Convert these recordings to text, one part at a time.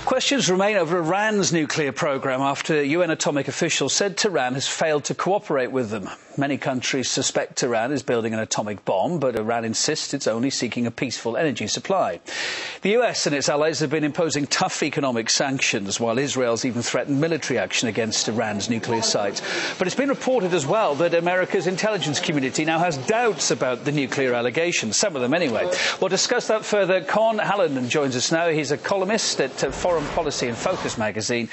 Questions remain over Iran's nuclear program after UN atomic officials said Tehran has failed to cooperate with them. Many countries suspect Tehran is building an atomic bomb, but Iran insists it's only seeking a peaceful energy supply. The US and its allies have been imposing tough economic sanctions, while Israel's even threatened military action against Iran's nuclear sites. But it's been reported as well that America's intelligence community now has doubts about the nuclear allegations, some of them anyway. We'll discuss that further. Con Halloran joins us now. He's a columnist at Foreign Policy and Focus magazine.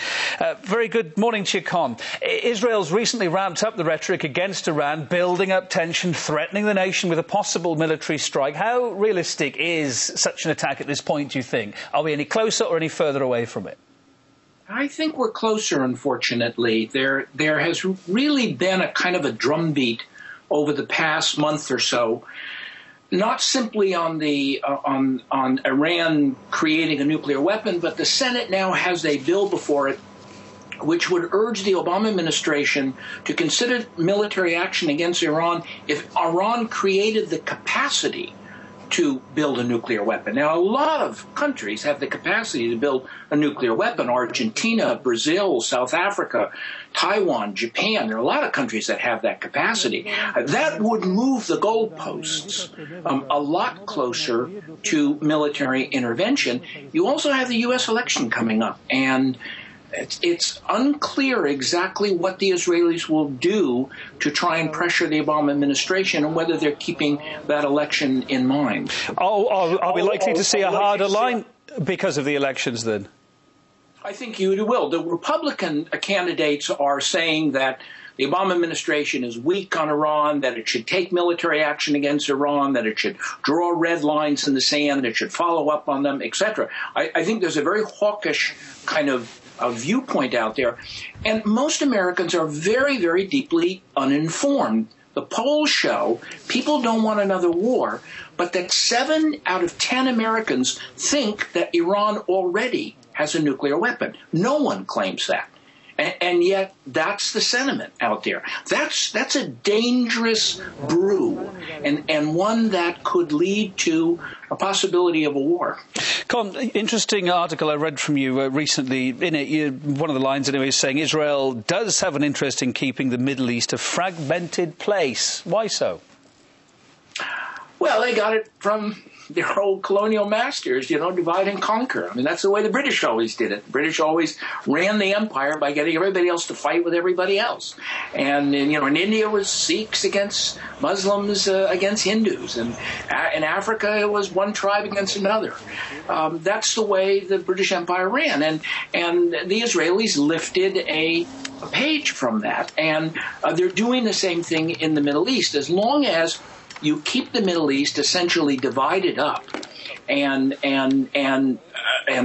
Very good morning to you, Con. Israel's recently ramped up the rhetoric against Iran, building up tension, threatening the nation with a possible military strike. How realistic is such an attack at this point, do you think? Are we any closer or any further away from it? I think we're closer, unfortunately. There has really been a kind of a drumbeat over the past month or so, not simply on Iran creating a nuclear weapon, but the Senate now has a bill before it which would urge the Obama administration to consider military action against Iran if Iran created the capacity to build a nuclear weapon. Now, a lot of countries have the capacity to build a nuclear weapon. Argentina, Brazil, South Africa, Taiwan, Japan. There are a lot of countries that have that capacity. That would move the goalposts a lot closer to military intervention. You also have the U.S. election coming up, and it's unclear exactly what the Israelis will do to try and pressure the Obama administration and whether they're keeping that election in mind. Are we likely to see a harder line because of the elections then? I think you will. The Republican candidates are saying that the Obama administration is weak on Iran, that it should take military action against Iran, that it should draw red lines in the sand, that it should follow up on them, etc. I think there's a very hawkish kind of a viewpoint out there. And most Americans are very, very deeply uninformed. The polls show people don't want another war, but that 7 out of 10 Americans think that Iran already has a nuclear weapon. No one claims that. And yet that's the sentiment out there. That's a dangerous brew, and one that could lead to a possibility of a war. Con, interesting article I read from you recently. In it, one of the lines anyway is saying Israel does have an interest in keeping the Middle East a fragmented place. Why so? Well, they got it from their old colonial masters, divide and conquer. I mean, that's the way the British always did it. The British always ran the empire by getting everybody else to fight with everybody else. And in India it was Sikhs against Muslims against Hindus. And in Africa it was one tribe against another. That's the way the British Empire ran. And the Israelis lifted a page from that. And they're doing the same thing in the Middle East. As long as you keep the Middle East essentially divided up and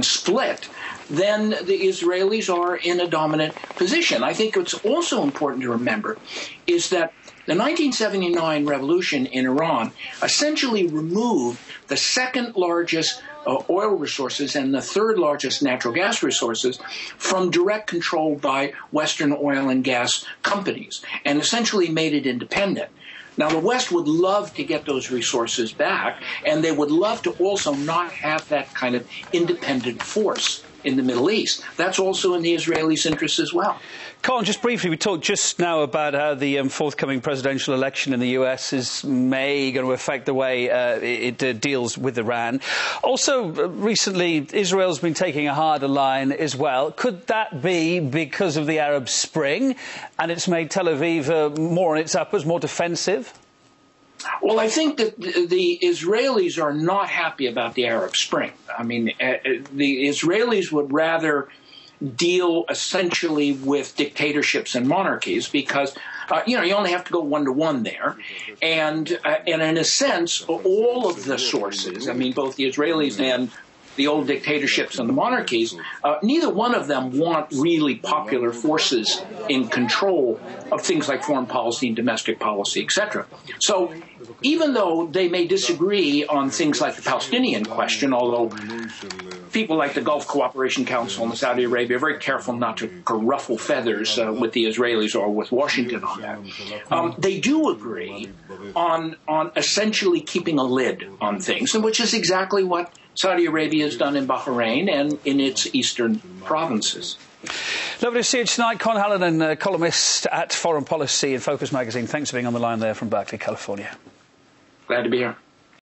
split, then the Israelis are in a dominant position. I think what's also important to remember is that the 1979 revolution in Iran essentially removed the second largest oil resources and the third largest natural gas resources from direct control by Western oil and gas companies and essentially made it independent. Now, the West would love to get those resources back, and they would love to also not have that kind of independent force in the Middle East. That's also in the Israelis' interest as well. Con, just briefly, we talked just now about how the forthcoming presidential election in the US is going to affect the way it deals with Iran. Also, recently, Israel's been taking a harder line as well. Could that be because of the Arab Spring, and it's made Tel Aviv more on its uppers, more defensive? Well, I think that the Israelis are not happy about the Arab Spring. I mean, the Israelis would rather deal essentially with dictatorships and monarchies because, you only have to go 1-to-1 there. And in a sense, all of the sources, I mean, both the Israelis and the old dictatorships and the monarchies, neither one of them want really popular forces in control of things like foreign policy and domestic policy, etc. So even though they may disagree on things like the Palestinian question, although people like the Gulf Cooperation Council and Saudi Arabia are very careful not to ruffle feathers with the Israelis or with Washington on that, they do agree on essentially keeping a lid on things, and which is exactly what Saudi Arabia has done in Bahrain and in its eastern provinces. Lovely to see you tonight. Con Hallinan, columnist at Foreign Policy in Focus magazine. Thanks for being on the line there from Berkeley, California. Glad to be here.